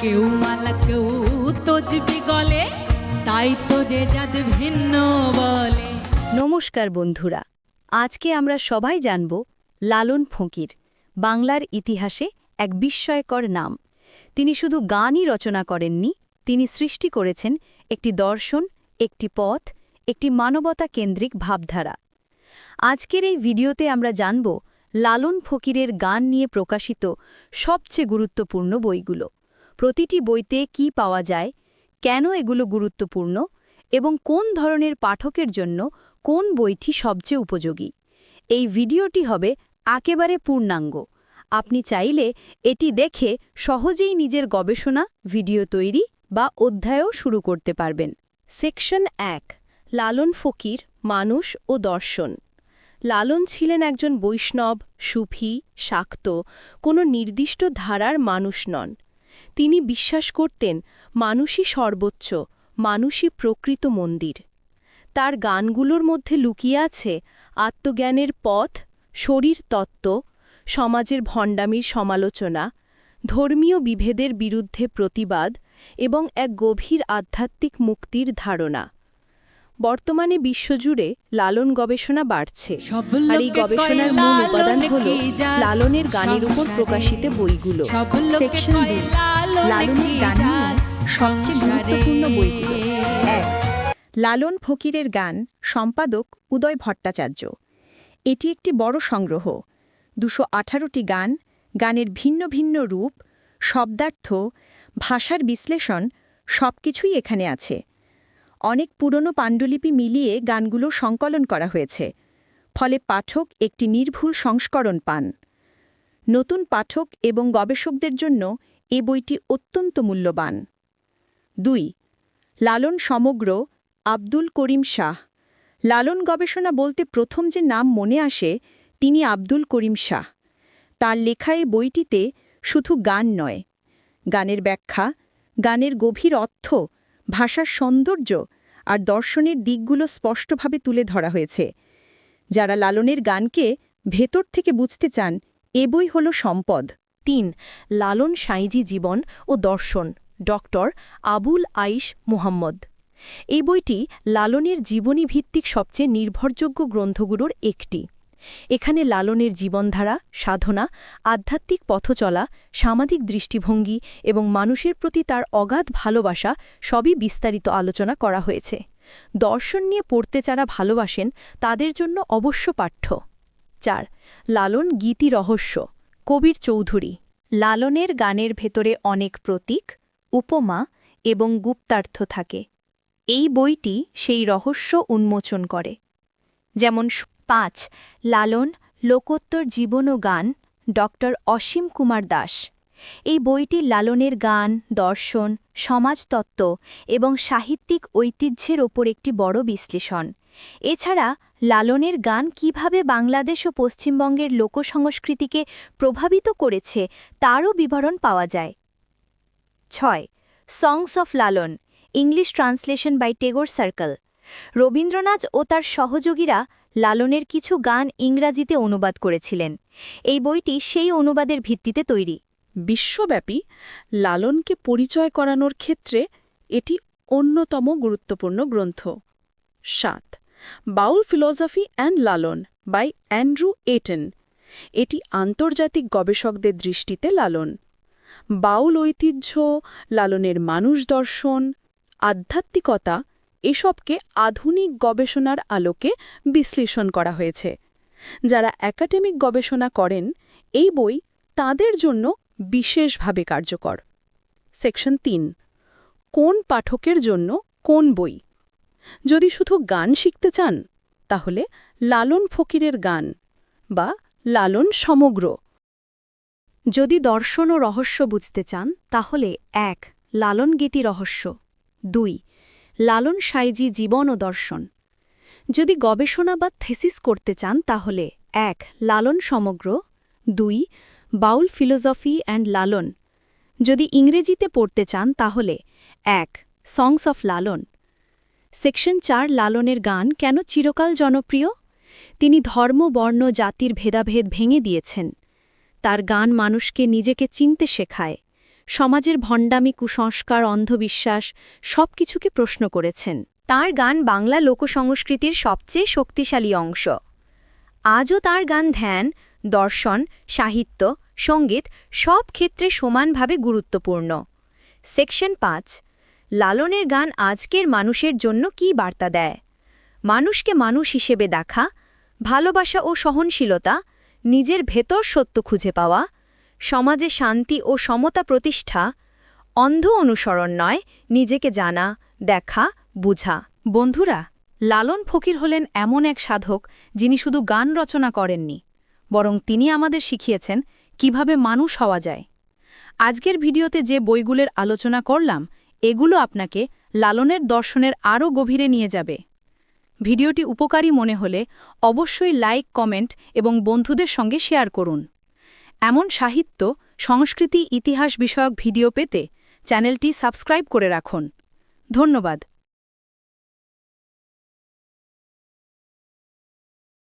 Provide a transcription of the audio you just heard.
কেউ মালা কেউ তজবি গলে, তাই তো রেজাদ ভিন্ন বলে। নমস্কার বন্ধুরা, আজকে আমরা সবাই জানব লালন ফকির, বাংলার ইতিহাসে এক বিস্ময়কর নাম। তিনি শুধু গানই রচনা করেননি, তিনি সৃষ্টি করেছেন একটি দর্শন, একটি পথ, একটি মানবতা কেন্দ্রিক ভাবধারা। আজকের এই ভিডিওতে আমরা জানব লালন ফকিরের গান নিয়ে প্রকাশিত সবচেয়ে গুরুত্বপূর্ণ বইগুলো, প্রতিটি বইতে কি পাওয়া যায়, কেন এগুলো গুরুত্বপূর্ণ এবং কোন ধরনের পাঠকের জন্য কোন বইটি সবচেয়ে উপযোগী। এই ভিডিওটি হবে একেবারে পূর্ণাঙ্গ। আপনি চাইলে এটি দেখে সহজেই নিজের গবেষণা, ভিডিও তৈরি বা অধ্যায়ও শুরু করতে পারবেন। সেকশন ১, লালন ফকির, মানুষ ও দর্শন। লালন ছিলেন একজন বৈষ্ণব, সুফি, শাক্ত, কোনো নির্দিষ্ট ধারার মানুষ নন। তিনি বিশ্বাস করতেন মানুষই সর্বোচ্চ, মানুষই প্রকৃত মন্দির। তার গানগুলোর মধ্যে লুকিয়ে আছে আত্মজ্ঞানের পথ, শরীর তত্ত্ব, সমাজের ভণ্ডামির সমালোচনা, ধর্মীয় বিভেদের বিরুদ্ধে প্রতিবাদ এবং এক গভীর আধ্যাত্মিক মুক্তির ধারণা। বর্তমানে বিশ্বজুড়ে লালন গবেষণা বাড়ছে, আর এই গবেষণার মূল উপাদান হল লালনের গানের উপর প্রকাশিত বইগুলো। সেকশন ২, লালনের গান নিয়ে সবচেয়ে গুরুত্বপূর্ণ বইগুলো। ১, লালন ফকিরের গান, সম্পাদক উদয় ভট্টাচার্য। এটি একটি বড় সংগ্রহ, ২১৮টি গান, গানের ভিন্ন ভিন্ন রূপ, শব্দার্থ, ভাষার বিশ্লেষণ সবকিছুই এখানে আছে। অনেক পুরনো পাণ্ডুলিপি মিলিয়ে গানগুলো সংকলন করা হয়েছে, ফলে পাঠক একটি নির্ভুল সংস্করণ পান। নতুন পাঠক এবং গবেষকদের জন্য এ বইটি অত্যন্ত মূল্যবান। ২, লালন সমগ্র, আব্দুল করিম শাহ। লালন গবেষণা বলতে প্রথম যে নাম মনে আসে তিনি আব্দুল করিম শাহ। তার লেখা এই বইটিতে শুধু গান নয়, গানের ব্যাখ্যা, গানের গভীর অর্থ, ভাষার সৌন্দর্য আর দর্শনের দিকগুলো স্পষ্টভাবে তুলে ধরা হয়েছে। যারা লালনের গানকে ভেতর থেকে বুঝতে চান, এ বই হল সম্পদ। ৩, লালন সাঁইজি জীবন ও দর্শন, ডক্টর আবুল আইশ মুহাম্মদ। এই বইটি লালনের জীবনী ভিত্তিক সবচেয়ে নির্ভরযোগ্য গ্রন্থগুলোর একটি। এখানে লালনের জীবনধারা, সাধনা, আধ্যাত্মিক পথচলা, সামাজিক দৃষ্টিভঙ্গি এবং মানুষের প্রতি তার অগাধ ভালোবাসা সবই বিস্তারিত আলোচনা করা হয়েছে। দর্শন নিয়ে পড়তে যারা ভালোবাসেন তাদের জন্য অবশ্য পাঠ্য। ৪, লালন গীতি রহস্য, কবির চৌধুরী। লালনের গানের ভেতরে অনেক প্রতীক, উপমা এবং গুপ্তার্থ থাকে। এই বইটি সেই রহস্য উন্মোচন করে। যেমন ৫, লালন লোকোত্তর জীবন ও গান, ডক্টর অসীম কুমার দাস। এই বইটি লালনের গান, দর্শন, সমাজতত্ত্ব এবং সাহিত্যিক ঐতিহ্যের ওপর একটি বড় বিশ্লেষণ। এছাড়া লালনের গান কিভাবে বাংলাদেশ ও পশ্চিমবঙ্গের লোকসংস্কৃতিকে প্রভাবিত করেছে তারও বিবরণ পাওয়া যায়। ৬, songs of Lalon, English translation by Tagore circle. Rabindranath ও তার সহযোগীরা লালনের কিছু গান ইংরাজিতে অনুবাদ করেছিলেন। এই বইটি সেই অনুবাদের ভিত্তিতে তৈরি। বিশ্বব্যাপী লালনকে পরিচয় করানোর ক্ষেত্রে এটি অন্যতম গুরুত্বপূর্ণ গ্রন্থ। ৭, Baul philosophy and Lalon by Andrew Eaton. এটি আন্তর্জাতিক গবেষকদের দৃষ্টিতে লালন, বাউল ঐতিহ্য, লালনের মানুষ দর্শন, আধ্যাত্মিকতা এসবকে আধুনিক গবেষণার আলোকে বিশ্লেষণ করা হয়েছে। যারা একাডেমিক গবেষণা করেন এই বই তাদের জন্য বিশেষভাবে কার্যকর। সেকশন ৩, কোন পাঠকের জন্য কোন বই। যদি শুধু গান শিখতে চান তাহলে লালন ফকিরের গান বা লালন সমগ্র। যদি দর্শন ও রহস্য বুঝতে চান তাহলে ১, লালন গীতি রহস্য। ২, লালন সাঁইজি জীবন ও দর্শন। যদি গবেষণা বা থেসিস করতে চান তাহলে ১, লালন সমগ্র। ২, বাউল ফিলসফি অ্যান্ড লালন। যদি ইংরেজিতে পড়তে চান তাহলে ১, সংস অফ লালন। সেকশন ৪, লালনের গান কেন চিরকাল জনপ্রিয়। তিনি ধর্ম, বর্ণ, জাতির ভেদাভেদ ভেঙে দিয়েছেন। তার গান মানুষকে নিজেকে চিনতে শেখায়, সমাজের ভণ্ডামি, কুসংস্কার, অন্ধবিশ্বাস সবকিছুকে প্রশ্ন করেছেন। তার গান বাংলা লোকসংস্কৃতির সবচেয়ে শক্তিশালী অংশ। আজও তার গান ধ্যান, দর্শন, সাহিত্য, সঙ্গীত সব ক্ষেত্রে সমানভাবে গুরুত্বপূর্ণ। সেকশন 5। লালনের গান আজকের মানুষের জন্য কী বার্তা দেয়? মানুষকে মানুষ হিসেবে দেখা, ভালোবাসা ও সহনশীলতা, নিজের ভেতর সত্য খুঁজে পাওয়া, সমাজে শান্তি ও সমতা প্রতিষ্ঠা, অন্ধ অনুসরণ নয়, নিজেকে জানা, দেখা, বুঝা। বন্ধুরা, লালন ফকির হলেন এমন এক সাধক যিনি শুধু গান রচনা করেননি, বরং তিনি আমাদের শিখিয়েছেন কিভাবে মানুষ হওয়া যায়। আজকের ভিডিওতে যে বইগুলোর আলোচনা করলাম, এগুলো আপনাকে লালনের দর্শনের আরও গভীরে নিয়ে যাবে। ভিডিওটি উপকারী মনে হলে অবশ্যই লাইক, কমেন্ট এবং বন্ধুদের সঙ্গে শেয়ার করুন। এমন সাহিত্য, সংস্কৃতি, ইতিহাস বিষয়ক ভিডিও পেতে চ্যানেলটি সাবস্ক্রাইব করে রাখুন। ধন্যবাদ।